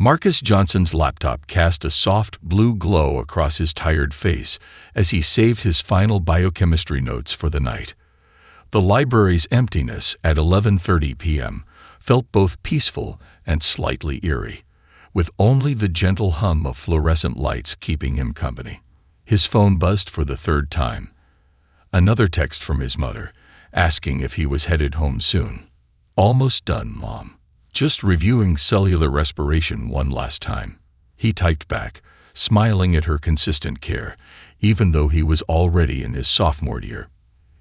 Marcus Johnson's laptop cast a soft blue glow across his tired face as he saved his final biochemistry notes for the night. The library's emptiness at 11:30 p.m. felt both peaceful and slightly eerie, with only the gentle hum of fluorescent lights keeping him company. His phone buzzed for the third time. Another text from his mother, asking if he was headed home soon. "Almost done, Mom. Just reviewing cellular respiration one last time," he typed back, smiling at her consistent care, even though he was already in his sophomore year.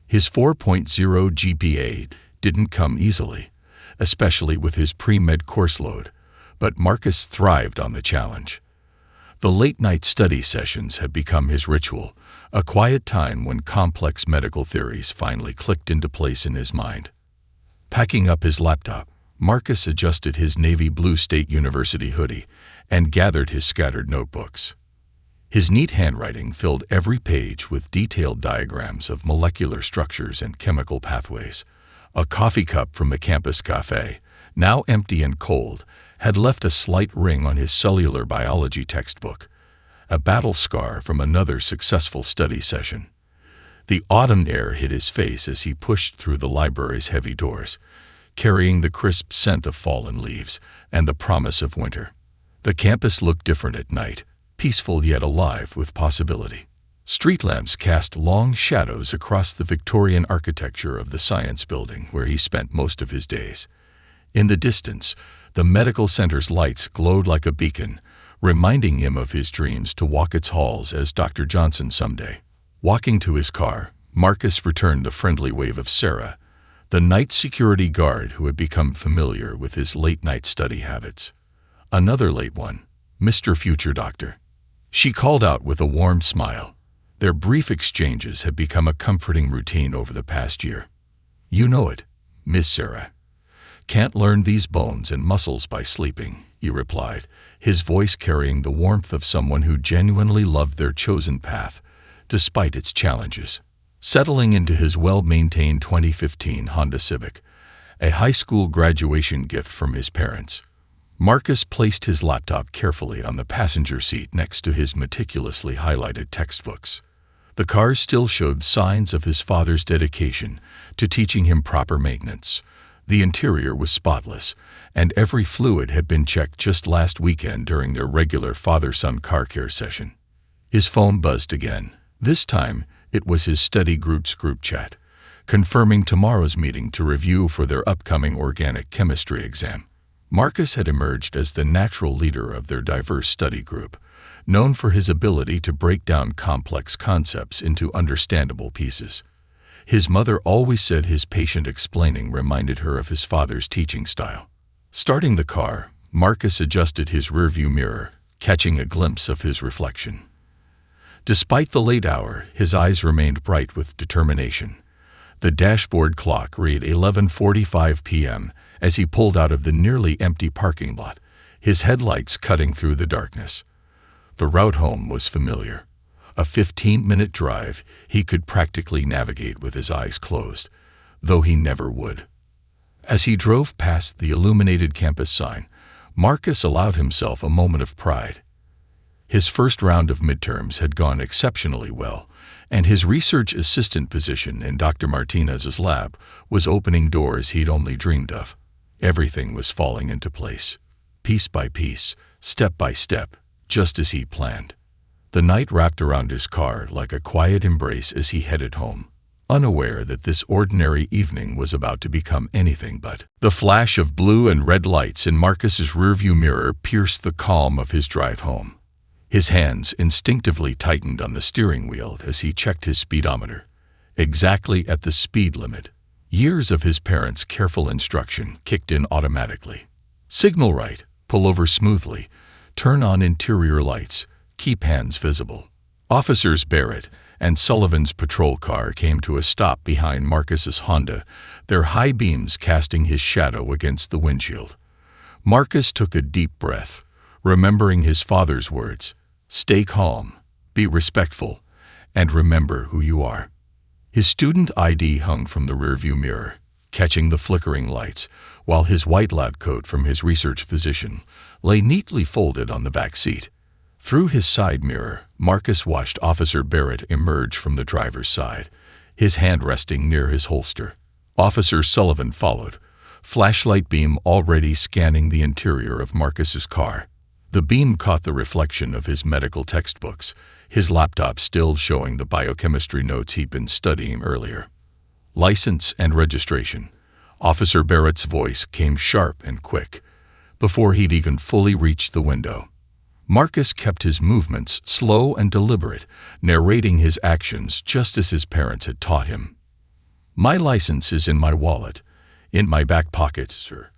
His 4.0 GPA didn't come easily, especially with his pre-med course load, but Marcus thrived on the challenge. The late-night study sessions had become his ritual, a quiet time when complex medical theories finally clicked into place in his mind. Packing up his laptop, Marcus adjusted his navy blue State University hoodie and gathered his scattered notebooks. His neat handwriting filled every page with detailed diagrams of molecular structures and chemical pathways. A coffee cup from the campus cafe, now empty and cold, had left a slight ring on his cellular biology textbook, a battle scar from another successful study session. The autumn air hit his face as he pushed through the library's heavy doors, carrying the crisp scent of fallen leaves and the promise of winter. The campus looked different at night, peaceful yet alive with possibility. Street lamps cast long shadows across the Victorian architecture of the science building where he spent most of his days. In the distance, the medical center's lights glowed like a beacon, reminding him of his dreams to walk its halls as Dr. Johnson someday. Walking to his car, Marcus returned the friendly wave of Sarah, the night security guard who had become familiar with his late-night study habits. Another late one, Mr. Future Doctor. She called out with a warm smile. Their brief exchanges had become a comforting routine over the past year. "You know it, Miss Sarah. Can't learn these bones and muscles by sleeping," he replied, his voice carrying the warmth of someone who genuinely loved their chosen path, despite its challenges. Settling into his well-maintained 2015 Honda Civic, a high school graduation gift from his parents, Marcus placed his laptop carefully on the passenger seat next to his meticulously highlighted textbooks. The car still showed signs of his father's dedication to teaching him proper maintenance. The interior was spotless, and every fluid had been checked just last weekend during their regular father-son car care session. His phone buzzed again. This time, it was his study group's group chat, confirming tomorrow's meeting to review for their upcoming organic chemistry exam. Marcus had emerged as the natural leader of their diverse study group, known for his ability to break down complex concepts into understandable pieces. His mother always said his patient explaining reminded her of his father's teaching style. Starting the car, Marcus adjusted his rearview mirror, catching a glimpse of his reflection. Despite the late hour, his eyes remained bright with determination. The dashboard clock read 11:45 p.m. as he pulled out of the nearly empty parking lot, his headlights cutting through the darkness. The route home was familiar. A 15-minute drive he could practically navigate with his eyes closed, though he never would. As he drove past the illuminated campus sign, Marcus allowed himself a moment of pride. His first round of midterms had gone exceptionally well, and his research assistant position in Dr. Martinez's lab was opening doors he'd only dreamed of. Everything was falling into place, piece by piece, step by step, just as he planned. The night wrapped around his car like a quiet embrace as he headed home, unaware that this ordinary evening was about to become anything but. The flash of blue and red lights in Marcus's rearview mirror pierced the calm of his drive home. His hands instinctively tightened on the steering wheel as he checked his speedometer, exactly at the speed limit. Years of his parents' careful instruction kicked in automatically. Signal right, pull over smoothly, turn on interior lights, keep hands visible. Officers Barrett and Sullivan's patrol car came to a stop behind Marcus's Honda, their high beams casting his shadow against the windshield. Marcus took a deep breath, remembering his father's words, "Stay calm, be respectful, and remember who you are." His student ID hung from the rearview mirror, catching the flickering lights, while his white lab coat from his research physician lay neatly folded on the back seat. Through his side mirror, Marcus watched Officer Barrett emerge from the driver's side, his hand resting near his holster. Officer Sullivan followed, flashlight beam already scanning the interior of Marcus's car. The beam caught the reflection of his medical textbooks, his laptop still showing the biochemistry notes he'd been studying earlier. License and registration. Officer Barrett's voice came sharp and quick, before he'd even fully reached the window. Marcus kept his movements slow and deliberate, narrating his actions just as his parents had taught him. "My license is in my wallet, in my back pocket, sir.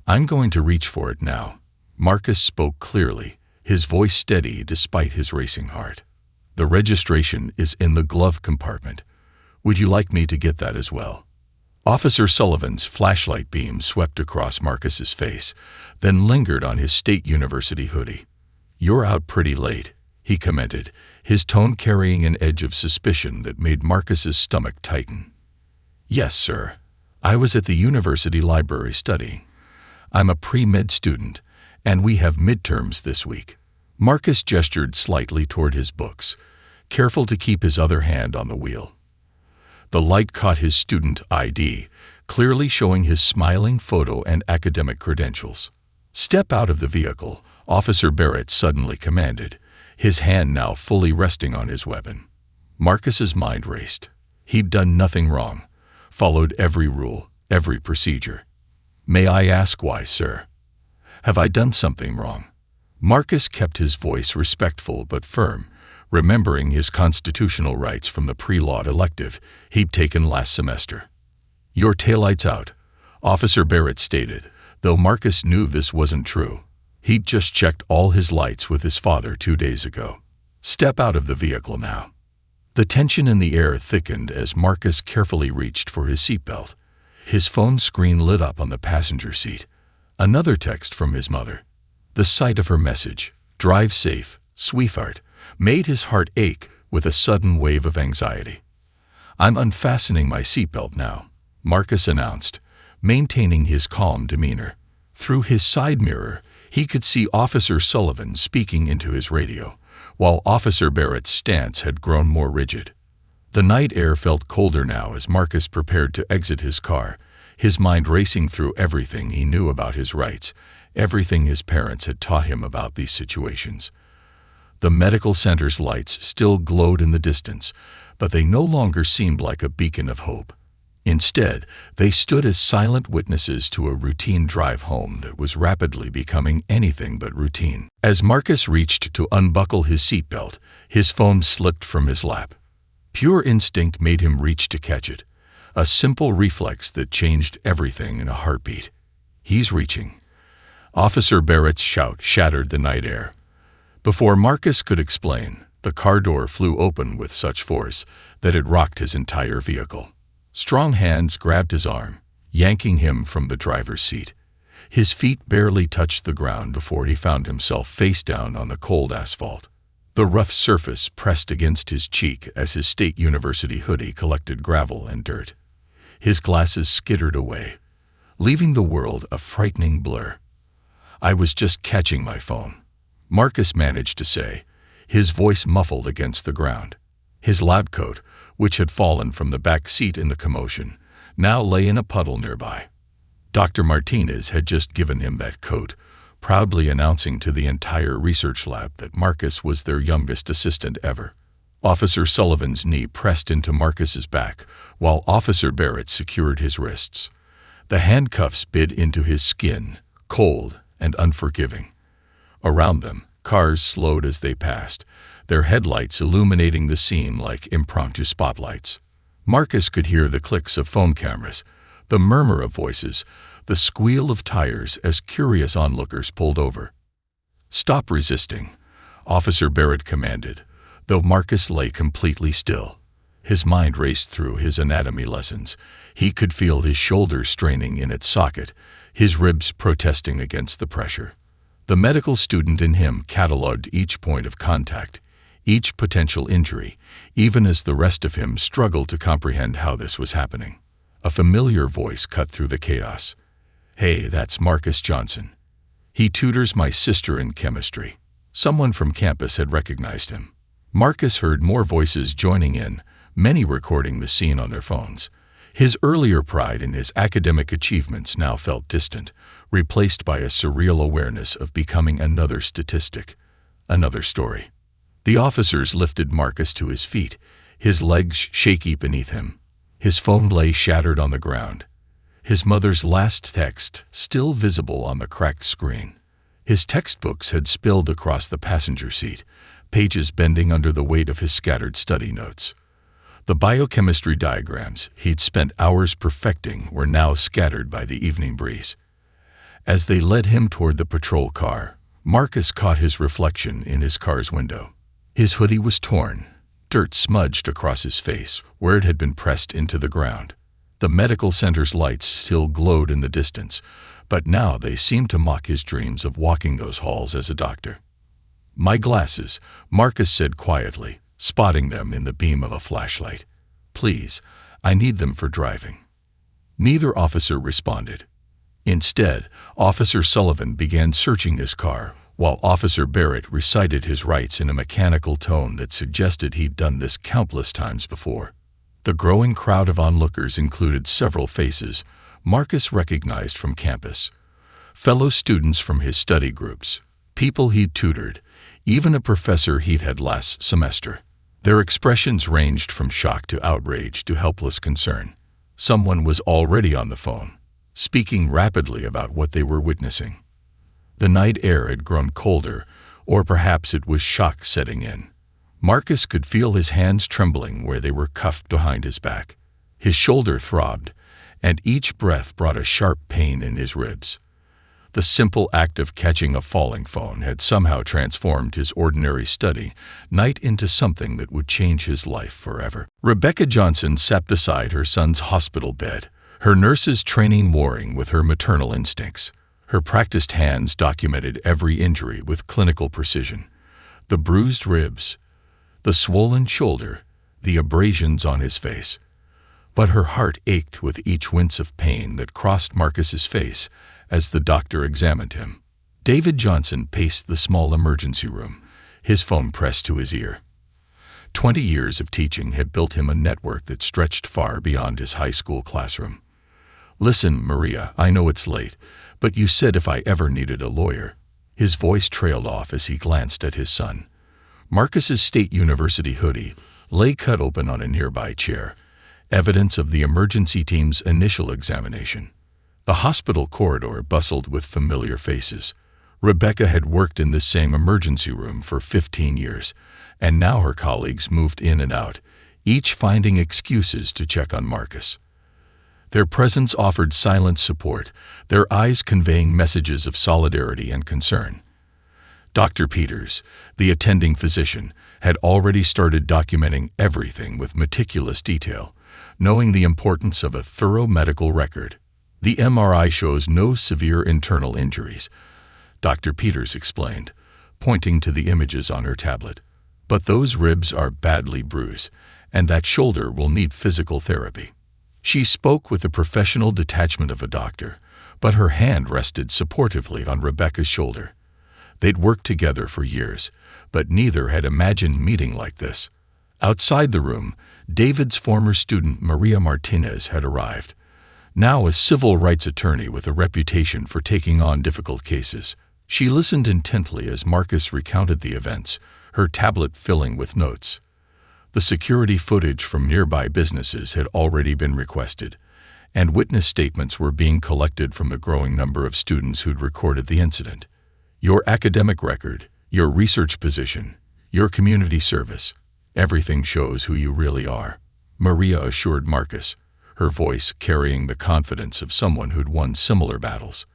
I'm going to reach for it now." Marcus spoke clearly, his voice steady despite his racing heart. "The registration is in the glove compartment. Would you like me to get that as well?" Officer Sullivan's flashlight beam swept across Marcus's face, then lingered on his State University hoodie. "You're out pretty late," he commented, his tone carrying an edge of suspicion that made Marcus's stomach tighten. "Yes, sir. I was at the university library studying. I'm a pre-med student, and we have midterms this week." Marcus gestured slightly toward his books, careful to keep his other hand on the wheel. The light caught his student ID, clearly showing his smiling photo and academic credentials. "Step out of the vehicle," Officer Barrett suddenly commanded, his hand now fully resting on his weapon. Marcus's mind raced. He'd done nothing wrong, followed every rule, every procedure. "May I ask why, sir? Have I done something wrong?" Marcus kept his voice respectful but firm, remembering his constitutional rights from the pre-law elective he'd taken last semester. "Your taillight's out," Officer Barrett stated, though Marcus knew this wasn't true. He'd just checked all his lights with his father 2 days ago. "Step out of the vehicle now." The tension in the air thickened as Marcus carefully reached for his seatbelt. His phone screen lit up on the passenger seat. Another text from his mother. The sight of her message, "Drive safe, sweetheart," made his heart ache with a sudden wave of anxiety. "I'm unfastening my seatbelt now," Marcus announced, maintaining his calm demeanor. Through his side mirror, he could see Officer Sullivan speaking into his radio, while Officer Barrett's stance had grown more rigid. The night air felt colder now as Marcus prepared to exit his car, his mind racing through everything he knew about his rights, everything his parents had taught him about these situations. The medical center's lights still glowed in the distance, but they no longer seemed like a beacon of hope. Instead, they stood as silent witnesses to a routine drive home that was rapidly becoming anything but routine. As Marcus reached to unbuckle his seatbelt, his phone slipped from his lap. Pure instinct made him reach to catch it, a simple reflex that changed everything in a heartbeat. "He's reaching." Officer Barrett's shout shattered the night air. Before Marcus could explain, the car door flew open with such force that it rocked his entire vehicle. Strong hands grabbed his arm, yanking him from the driver's seat. His feet barely touched the ground before he found himself face down on the cold asphalt. The rough surface pressed against his cheek as his State University hoodie collected gravel and dirt. His glasses skittered away, leaving the world a frightening blur. "I was just catching my phone," Marcus managed to say, his voice muffled against the ground. His lab coat, which had fallen from the back seat in the commotion, now lay in a puddle nearby. Dr. Martinez had just given him that coat, proudly announcing to the entire research lab that Marcus was their youngest assistant ever. Officer Sullivan's knee pressed into Marcus's back, while Officer Barrett secured his wrists. The handcuffs bit into his skin, cold and unforgiving. Around them, cars slowed as they passed, their headlights illuminating the scene like impromptu spotlights. Marcus could hear the clicks of phone cameras, the murmur of voices, the squeal of tires as curious onlookers pulled over. "Stop resisting," Officer Barrett commanded, though Marcus lay completely still. His mind raced through his anatomy lessons. He could feel his shoulder straining in its socket, his ribs protesting against the pressure. The medical student in him cataloged each point of contact, each potential injury, even as the rest of him struggled to comprehend how this was happening. A familiar voice cut through the chaos. "Hey, that's Marcus Johnson." He tutors my sister in chemistry." Someone from campus had recognized him. Marcus heard more voices joining in, many recording the scene on their phones. His earlier pride in his academic achievements now felt distant, replaced by a surreal awareness of becoming another statistic, another story. The officers lifted Marcus to his feet, his legs shaky beneath him. His phone lay shattered on the ground. His mother's last text still visible on the cracked screen. His textbooks had spilled across the passenger seat, pages bending under the weight of his scattered study notes. The biochemistry diagrams he'd spent hours perfecting were now scattered by the evening breeze. As they led him toward the patrol car, Marcus caught his reflection in his car's window. His hoodie was torn, dirt smudged across his face where it had been pressed into the ground. The medical center's lights still glowed in the distance, but now they seemed to mock his dreams of walking those halls as a doctor. "My glasses," Marcus said quietly, spotting them in the beam of a flashlight. "Please, I need them for driving." Neither officer responded. Instead, Officer Sullivan began searching his car, while Officer Barrett recited his rights in a mechanical tone that suggested he'd done this countless times before. The growing crowd of onlookers included several faces Marcus recognized from campus. Fellow students from his study groups, people he'd tutored, even a professor he'd had last semester. Their expressions ranged from shock to outrage to helpless concern. Someone was already on the phone, speaking rapidly about what they were witnessing. The night air had grown colder, or perhaps it was shock setting in. Marcus could feel his hands trembling where they were cuffed behind his back. His shoulder throbbed, and each breath brought a sharp pain in his ribs. The simple act of catching a falling phone had somehow transformed his ordinary study night into something that would change his life forever. Rebecca Johnson sat beside her son's hospital bed, her nurse's training warring with her maternal instincts. Her practiced hands documented every injury with clinical precision. The bruised ribs, the swollen shoulder, the abrasions on his face. But her heart ached with each wince of pain that crossed Marcus's face as the doctor examined him. David Johnson paced the small emergency room, his phone pressed to his ear. 20 years of teaching had built him a network that stretched far beyond his high school classroom. "Listen, Maria, I know it's late, but you said if I ever needed a lawyer." His voice trailed off as he glanced at his son. Marcus's State University hoodie lay cut open on a nearby chair, evidence of the emergency team's initial examination. The hospital corridor bustled with familiar faces. Rebecca had worked in this same emergency room for 15 years, and now her colleagues moved in and out, each finding excuses to check on Marcus. Their presence offered silent support, their eyes conveying messages of solidarity and concern. Dr. Peters, the attending physician, had already started documenting everything with meticulous detail, knowing the importance of a thorough medical record. "The MRI shows no severe internal injuries," Dr. Peters explained, pointing to the images on her tablet. "But those ribs are badly bruised, and that shoulder will need physical therapy." She spoke with the professional detachment of a doctor, but her hand rested supportively on Rebecca's shoulder. They'd worked together for years, but neither had imagined meeting like this. Outside the room, David's former student Maria Martinez had arrived, now a civil rights attorney with a reputation for taking on difficult cases. She listened intently as Marcus recounted the events, her tablet filling with notes. The security footage from nearby businesses had already been requested, and witness statements were being collected from the growing number of students who'd recorded the incident. "Your academic record, your research position, your community service, everything shows who you really are," Maria assured Marcus, her voice carrying the confidence of someone who'd won similar battles.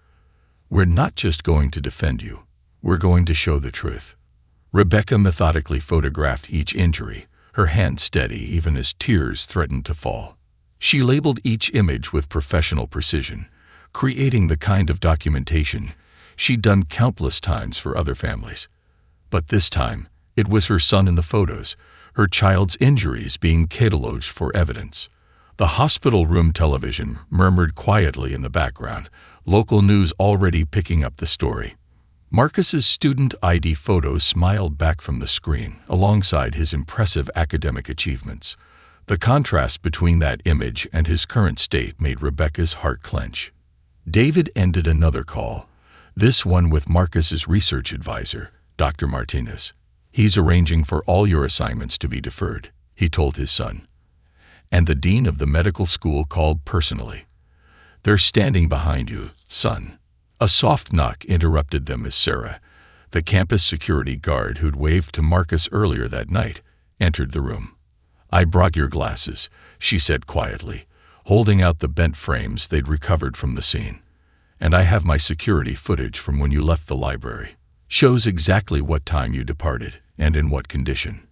"We're not just going to defend you, we're going to show the truth." Rebecca methodically photographed each injury, her hand steady even as tears threatened to fall. She labeled each image with professional precision, creating the kind of documentation she'd done countless times for other families. But this time, it was her son in the photos, her child's injuries being cataloged for evidence. The hospital room television murmured quietly in the background, local news already picking up the story. Marcus's student ID photo smiled back from the screen, alongside his impressive academic achievements. The contrast between that image and his current state made Rebecca's heart clench. David ended another call, this one with Marcus's research advisor, Dr. Martinez. "He's arranging for all your assignments to be deferred," he told his son. And the dean of the medical school called personally. "They're standing behind you, son." A soft knock interrupted them as Sarah, the campus security guard who'd waved to Marcus earlier that night, entered the room. "I brought your glasses," she said quietly, holding out the bent frames they'd recovered from the scene. "And I have my security footage from when you left the library. Shows exactly what time you departed and in what condition."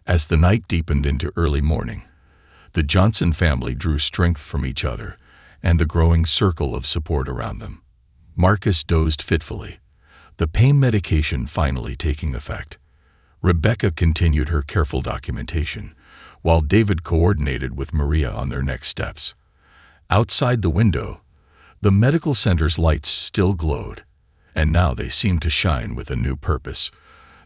As the night deepened into early morning, the Johnson family drew strength from each other and the growing circle of support around them. Marcus dozed fitfully, the pain medication finally taking effect. Rebecca continued her careful documentation, while David coordinated with Maria on their next steps. Outside the window, the medical center's lights still glowed, and now they seemed to shine with a new purpose,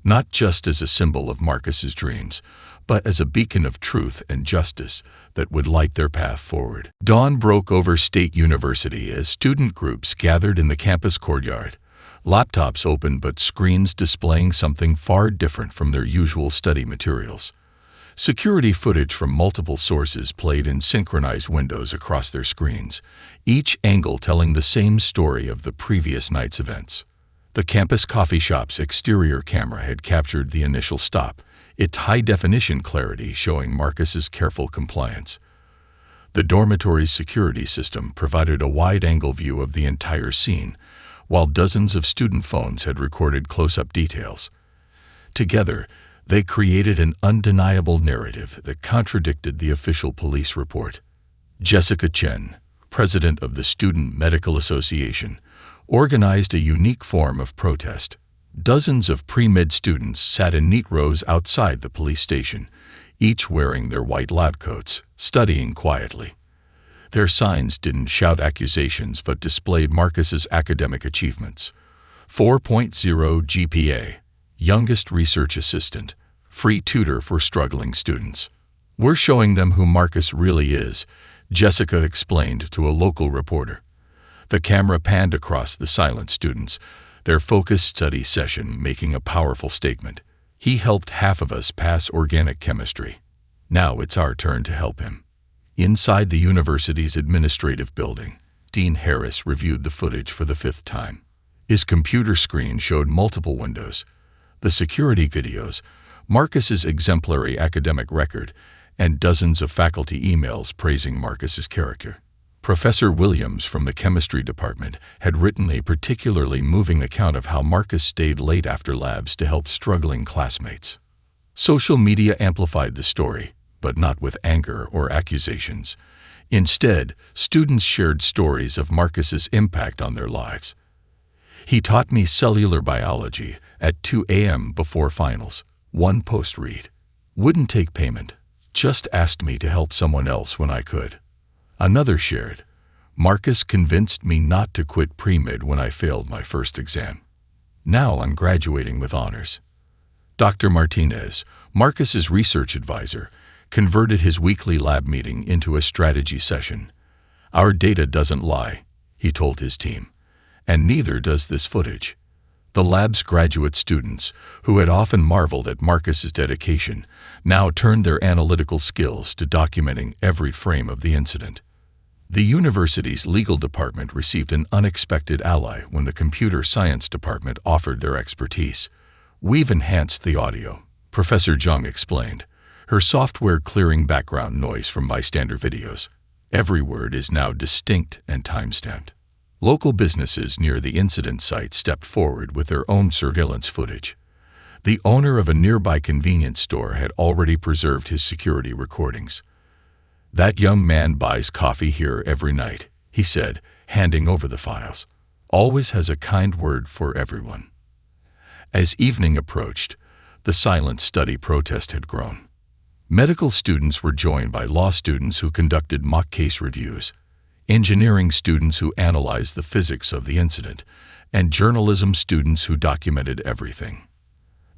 not just as a symbol of Marcus's dreams, but as a beacon of truth and justice that would light their path forward. Dawn broke over State University as student groups gathered in the campus courtyard, laptops open but screens displaying something far different from their usual study materials. Security footage from multiple sources played in synchronized windows across their screens, each angle telling the same story of the previous night's events. The campus coffee shop's exterior camera had captured the initial stop, its high-definition clarity showing Marcus's careful compliance. The dormitory's security system provided a wide-angle view of the entire scene, while dozens of student phones had recorded close-up details. Together, they created an undeniable narrative that contradicted the official police report. Jessica Chen, president of the Student Medical Association, organized a unique form of protest. Dozens of pre-med students sat in neat rows outside the police station, each wearing their white lab coats, studying quietly. Their signs didn't shout accusations but displayed Marcus's academic achievements. 4.0 GPA, youngest research assistant, free tutor for struggling students. "We're showing them who Marcus really is," Jessica explained to a local reporter. The camera panned across the silent students, their focused study session making a powerful statement. "He helped half of us pass organic chemistry. Now it's our turn to help him." Inside the university's administrative building, Dean Harris reviewed the footage for the 5th time. His computer screen showed multiple windows, the security videos, Marcus's exemplary academic record, and dozens of faculty emails praising Marcus's character. Professor Williams from the chemistry department had written a particularly moving account of how Marcus stayed late after labs to help struggling classmates. Social media amplified the story, but not with anger or accusations. Instead, students shared stories of Marcus's impact on their lives. "He taught me cellular biology at 2 a.m. before finals," one post read. "Wouldn't take payment, just asked me to help someone else when I could." Another shared, "Marcus convinced me not to quit pre-med when I failed my first exam. Now I'm graduating with honors." Dr. Martinez, Marcus's research advisor, converted his weekly lab meeting into a strategy session. "Our data doesn't lie," he told his team, "and neither does this footage." The lab's graduate students, who had often marveled at Marcus's dedication, now turned their analytical skills to documenting every frame of the incident. The university's legal department received an unexpected ally when the computer science department offered their expertise. "We've enhanced the audio," Professor Jung explained, her software clearing background noise from bystander videos. "Every word is now distinct and time-stamped." Local businesses near the incident site stepped forward with their own surveillance footage. The owner of a nearby convenience store had already preserved his security recordings. "That young man buys coffee here every night," he said, handing over the files. "Always has a kind word for everyone." As evening approached, the silent study protest had grown. Medical students were joined by law students who conducted mock case reviews, engineering students who analyzed the physics of the incident, and journalism students who documented everything.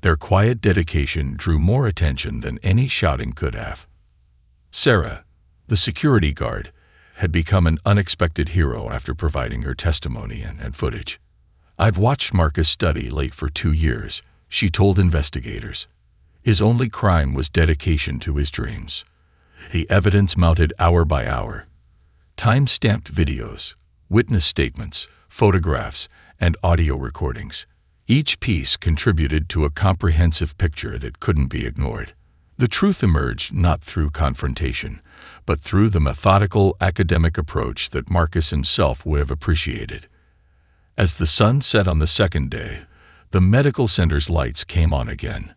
Their quiet dedication drew more attention than any shouting could have. Sarah, the security guard, had become an unexpected hero after providing her testimony and footage. "I've watched Marcus study late for 2 years," she told investigators. "His only crime was dedication to his dreams." The evidence mounted hour by hour. Time-stamped videos, witness statements, photographs, and audio recordings. Each piece contributed to a comprehensive picture that couldn't be ignored. The truth emerged not through confrontation, but through the methodical academic approach that Marcus himself would have appreciated. As the sun set on the second day, the medical center's lights came on again.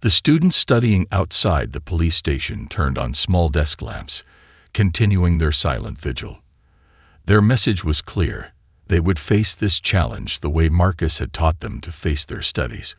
The students studying outside the police station turned on small desk lamps, continuing their silent vigil. Their message was clear. They would face this challenge the way Marcus had taught them to face their studies,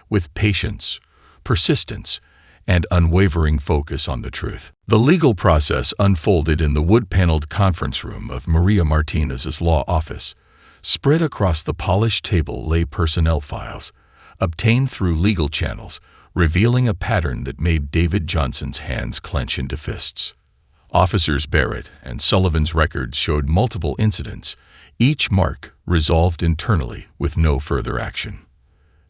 with patience, persistence, and unwavering focus on the truth. The legal process unfolded in the wood-paneled conference room of Maria Martinez's law office. Spread across the polished table lay personnel files, obtained through legal channels, revealing a pattern that made David Johnson's hands clench into fists. Officers Barrett and Sullivan's records showed multiple incidents, each marked, resolved internally with no further action.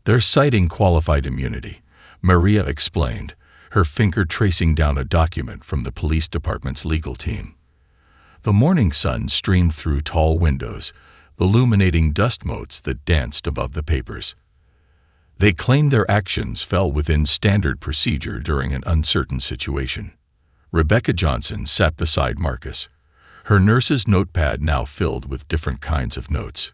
"They're citing qualified immunity," Maria explained, her finger tracing down a document from the police department's legal team. The morning sun streamed through tall windows, illuminating dust motes that danced above the papers. They claimed their actions fell within standard procedure during an uncertain situation. Rebecca Johnson sat beside Marcus, her nurse's notepad now filled with different kinds of notes,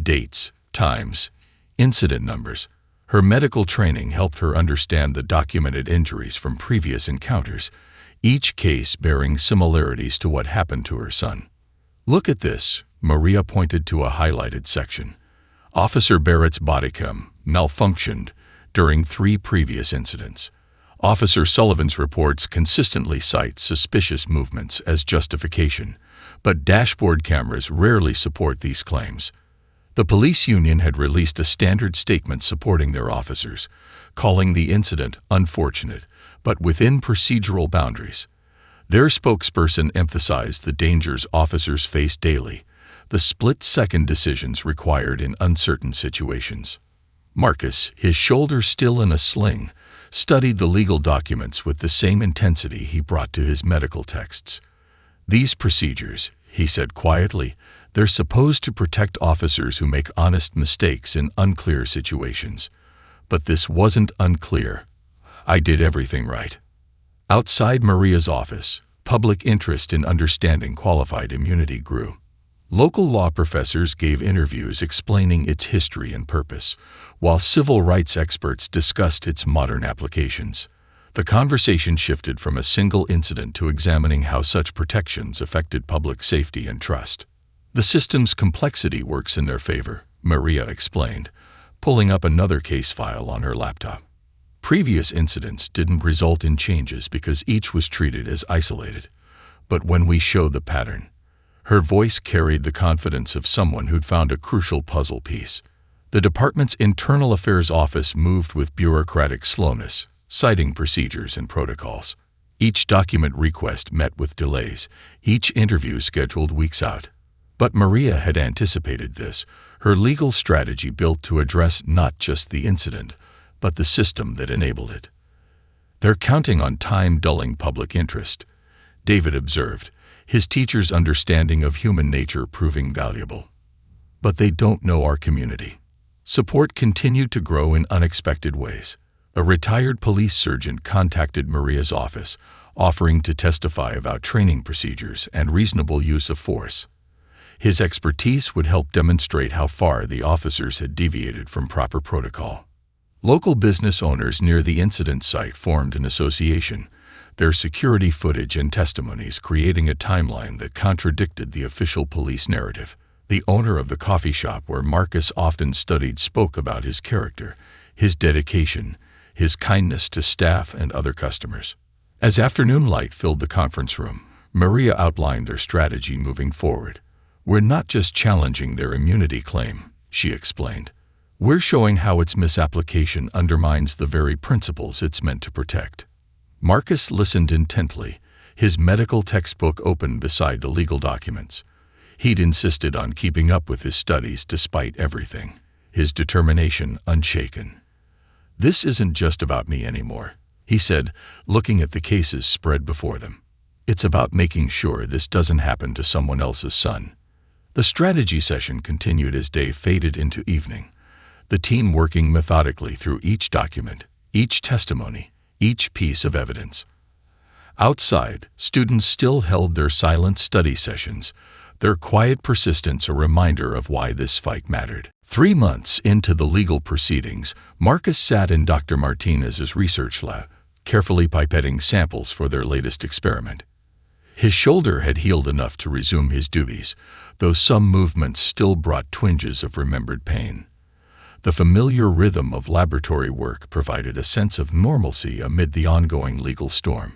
dates, times, incident numbers. Her medical training helped her understand the documented injuries from previous encounters, each case bearing similarities to what happened to her son. "Look at this," Maria pointed to a highlighted section. "Officer Barrett's body cam malfunctioned during 3 previous incidents. Officer Sullivan's reports consistently cite suspicious movements as justification, but dashboard cameras rarely support these claims." The police union had released a standard statement supporting their officers, calling the incident unfortunate, but within procedural boundaries. Their spokesperson emphasized the dangers officers face daily, the split-second decisions required in uncertain situations. Marcus, his shoulder still in a sling, studied the legal documents with the same intensity he brought to his medical texts. "These procedures," he said quietly, "they're supposed to protect officers who make honest mistakes in unclear situations. But this wasn't unclear. I did everything right." Outside Maria's office, public interest in understanding qualified immunity grew. Local law professors gave interviews explaining its history and purpose, while civil rights experts discussed its modern applications. The conversation shifted from a single incident to examining how such protections affected public safety and trust. "The system's complexity works in their favor," Maria explained, pulling up another case file on her laptop. Previous incidents didn't result in changes because each was treated as isolated. But when we showed the pattern, her voice carried the confidence of someone who'd found a crucial puzzle piece. The department's internal affairs office moved with bureaucratic slowness, citing procedures and protocols. Each document request met with delays, each interview scheduled weeks out. But Maria had anticipated this, her legal strategy built to address not just the incident, but the system that enabled it. "They're counting on time dulling public interest," David observed, his teacher's understanding of human nature proving valuable. "But they don't know our community." Support continued to grow in unexpected ways. A retired police sergeant contacted Maria's office, offering to testify about training procedures and reasonable use of force. His expertise would help demonstrate how far the officers had deviated from proper protocol. Local business owners near the incident site formed an association, their security footage and testimonies creating a timeline that contradicted the official police narrative. The owner of the coffee shop where Marcus often studied spoke about his character, his dedication, his kindness to staff and other customers. As afternoon light filled the conference room, Maria outlined their strategy moving forward. "We're not just challenging their immunity claim," she explained. "We're showing how its misapplication undermines the very principles it's meant to protect." Marcus listened intently, his medical textbook open beside the legal documents. He'd insisted on keeping up with his studies despite everything, his determination unshaken. "This isn't just about me anymore," he said, looking at the cases spread before them. "It's about making sure this doesn't happen to someone else's son." The strategy session continued as day faded into evening, the team working methodically through each document, each testimony, each piece of evidence. Outside, students still held their silent study sessions, their quiet persistence a reminder of why this fight mattered. 3 months into the legal proceedings, Marcus sat in Dr. Martinez's research lab, carefully pipetting samples for their latest experiment. His shoulder had healed enough to resume his duties, though some movements still brought twinges of remembered pain. The familiar rhythm of laboratory work provided a sense of normalcy amid the ongoing legal storm.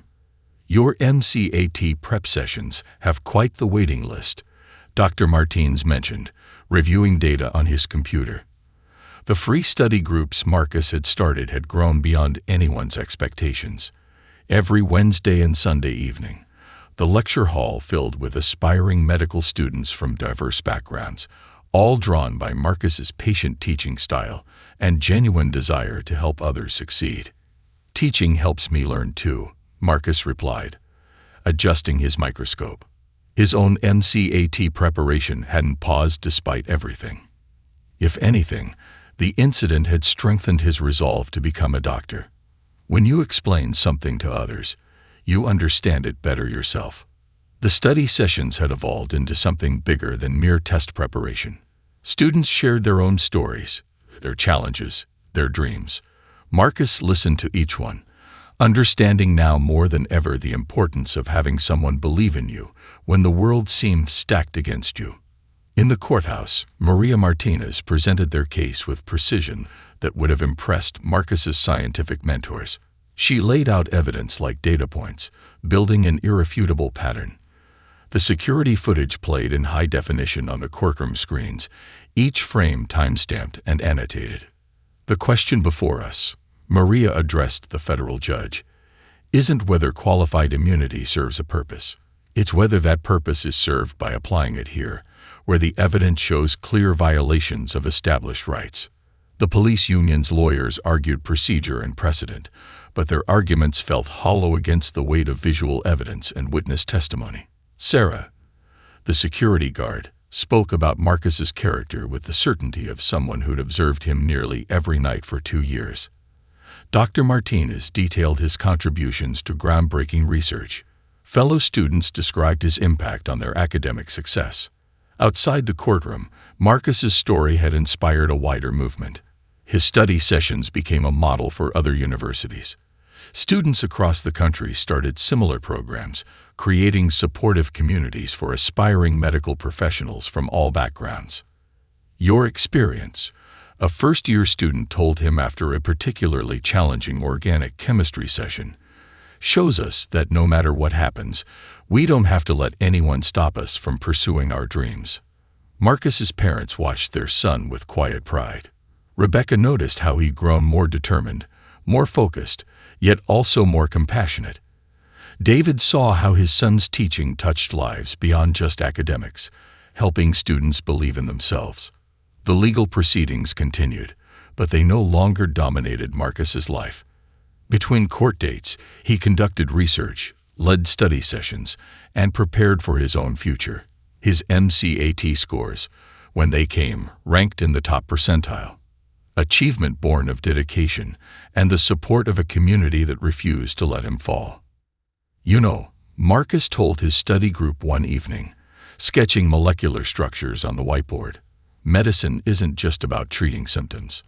"Your MCAT prep sessions have quite the waiting list," Dr. Martins mentioned, reviewing data on his computer. The free study groups Marcus had started had grown beyond anyone's expectations. Every Wednesday and Sunday evening, the lecture hall filled with aspiring medical students from diverse backgrounds, all drawn by Marcus's patient teaching style and genuine desire to help others succeed. "Teaching helps me learn too," Marcus replied, adjusting his microscope. His own MCAT preparation hadn't paused despite everything. If anything, the incident had strengthened his resolve to become a doctor. When you explain something to others, you understand it better yourself. The study sessions had evolved into something bigger than mere test preparation. Students shared their own stories, their challenges, their dreams. Marcus listened to each one, understanding now more than ever the importance of having someone believe in you when the world seemed stacked against you. In the courthouse, Maria Martinez presented their case with precision that would have impressed Marcus's scientific mentors. She laid out evidence like data points, building an irrefutable pattern. The security footage played in high definition on the courtroom screens, each frame time-stamped and annotated. "The question before us," Maria addressed the federal judge, "isn't whether qualified immunity serves a purpose. It's whether that purpose is served by applying it here, where the evidence shows clear violations of established rights." The police union's lawyers argued procedure and precedent, but their arguments felt hollow against the weight of visual evidence and witness testimony. Sarah, the security guard, spoke about Marcus's character with the certainty of someone who'd observed him nearly every night for 2 years. Dr. Martinez detailed his contributions to groundbreaking research. Fellow students described his impact on their academic success. Outside the courtroom, Marcus's story had inspired a wider movement. His study sessions became a model for other universities. Students across the country started similar programs, creating supportive communities for aspiring medical professionals from all backgrounds. "Your experience," a first-year student told him after a particularly challenging organic chemistry session, "shows us that no matter what happens, we don't have to let anyone stop us from pursuing our dreams." Marcus's parents watched their son with quiet pride. Rebecca noticed how he'd grown more determined, more focused, yet also more compassionate. David saw how his son's teaching touched lives beyond just academics, helping students believe in themselves. The legal proceedings continued, but they no longer dominated Marcus's life. Between court dates, he conducted research, led study sessions, and prepared for his own future. His MCAT scores, when they came, ranked in the top percentile. Achievement born of dedication and the support of a community that refused to let him fall. "You know," Marcus told his study group one evening, sketching molecular structures on the whiteboard, "medicine isn't just about treating symptoms.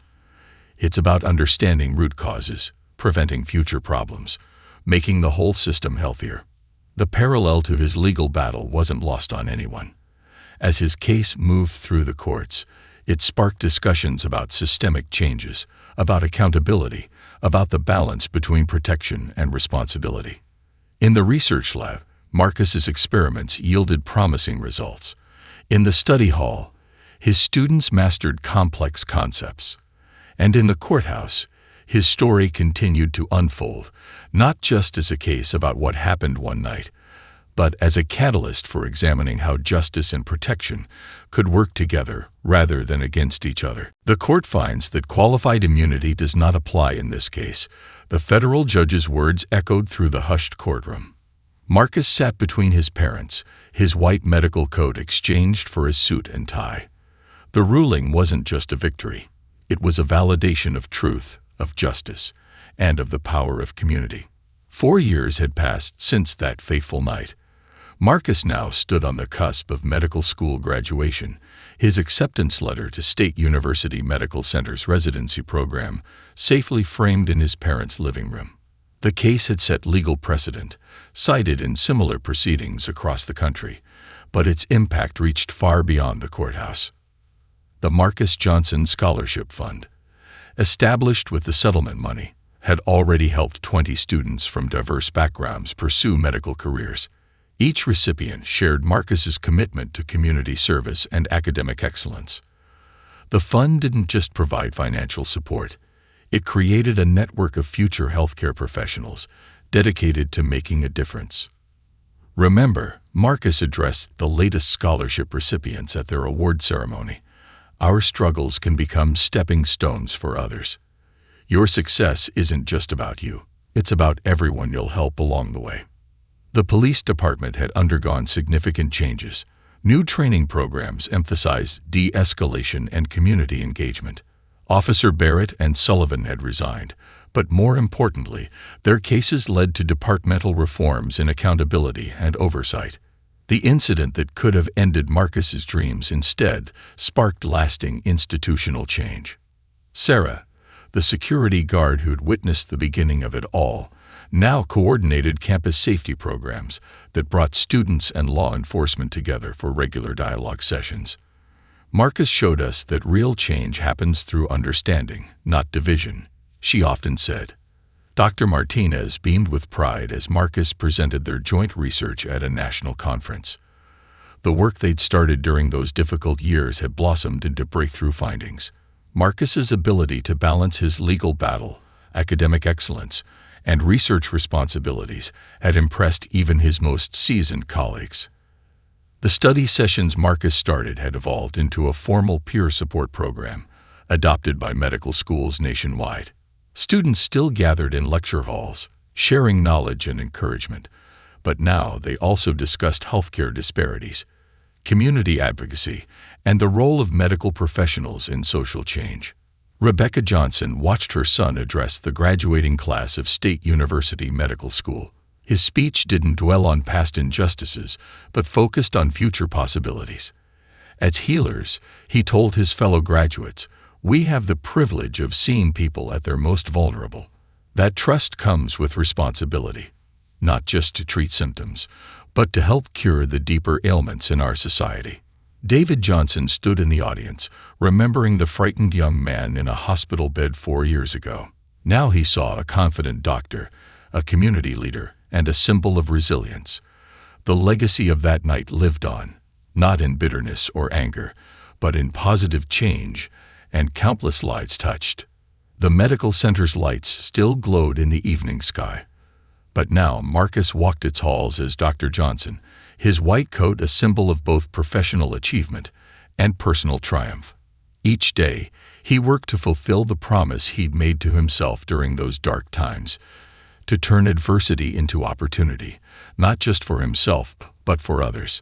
It's about understanding root causes, preventing future problems, making the whole system healthier." The parallel to his legal battle wasn't lost on anyone. As his case moved through the courts, it sparked discussions about systemic changes, about accountability, about the balance between protection and responsibility. In the research lab, Marcus's experiments yielded promising results. In the study hall, his students mastered complex concepts. And in the courthouse, his story continued to unfold, not just as a case about what happened one night, but as a catalyst for examining how justice and protection could work together rather than against each other. The court finds that qualified immunity does not apply in this case. The federal judge's words echoed through the hushed courtroom. Marcus sat between his parents, his white medical coat exchanged for his suit and tie. The ruling wasn't just a victory. It was a validation of truth, of justice, and of the power of community. 4 years had passed since that fateful night. Marcus now stood on the cusp of medical school graduation, his acceptance letter to State University Medical Center's residency program safely framed in his parents' living room. The case had set legal precedent, cited in similar proceedings across the country, but its impact reached far beyond the courthouse. The Marcus Johnson Scholarship Fund, established with the settlement money, had already helped 20 students from diverse backgrounds pursue medical careers. Each recipient shared Marcus's commitment to community service and academic excellence. The fund didn't just provide financial support. It created a network of future healthcare professionals dedicated to making a difference. Remember, Marcus addressed the latest scholarship recipients at their award ceremony. Our struggles can become stepping stones for others. Your success isn't just about you. It's about everyone you'll help along the way. The police department had undergone significant changes. New training programs emphasized de-escalation and community engagement. Officer Barrett and Sullivan had resigned, but more importantly, their cases led to departmental reforms in accountability and oversight. The incident that could have ended Marcus's dreams instead sparked lasting institutional change. Sarah, the security guard who'd witnessed the beginning of it all, now coordinated campus safety programs that brought students and law enforcement together for regular dialogue sessions. Marcus showed us that real change happens through understanding, not division, she often said. Dr. Martinez beamed with pride as Marcus presented their joint research at a national conference. The work they'd started during those difficult years had blossomed into breakthrough findings. Marcus's ability to balance his legal battle, academic excellence, and research responsibilities had impressed even his most seasoned colleagues. The study sessions Marcus started had evolved into a formal peer support program, adopted by medical schools nationwide. Students still gathered in lecture halls, sharing knowledge and encouragement, but now they also discussed healthcare disparities, community advocacy, and the role of medical professionals in social change. Rebecca Johnson watched her son address the graduating class of State University Medical School. His speech didn't dwell on past injustices, but focused on future possibilities. As healers, he told his fellow graduates, we have the privilege of seeing people at their most vulnerable. That trust comes with responsibility, not just to treat symptoms, but to help cure the deeper ailments in our society. David Johnson stood in the audience, remembering the frightened young man in a hospital bed 4 years ago. Now he saw a confident doctor, a community leader, and a symbol of resilience. The legacy of that night lived on, not in bitterness or anger, but in positive change, and countless lives touched. The medical center's lights still glowed in the evening sky. But now Marcus walked its halls as Dr. Johnson, his white coat a symbol of both professional achievement and personal triumph. Each day, he worked to fulfill the promise he'd made to himself during those dark times, to turn adversity into opportunity, not just for himself, but for others.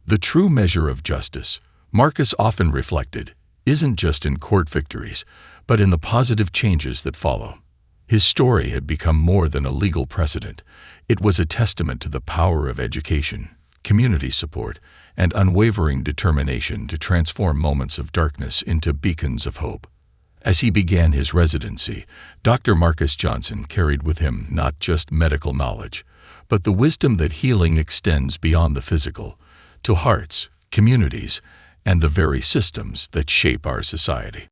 The true measure of justice, Marcus often reflected, isn't just in court victories, but in the positive changes that follow. His story had become more than a legal precedent. It was a testament to the power of education, community support, and unwavering determination to transform moments of darkness into beacons of hope. As he began his residency, Dr. Marcus Johnson carried with him not just medical knowledge, but the wisdom that healing extends beyond the physical, to hearts, communities, and the very systems that shape our society.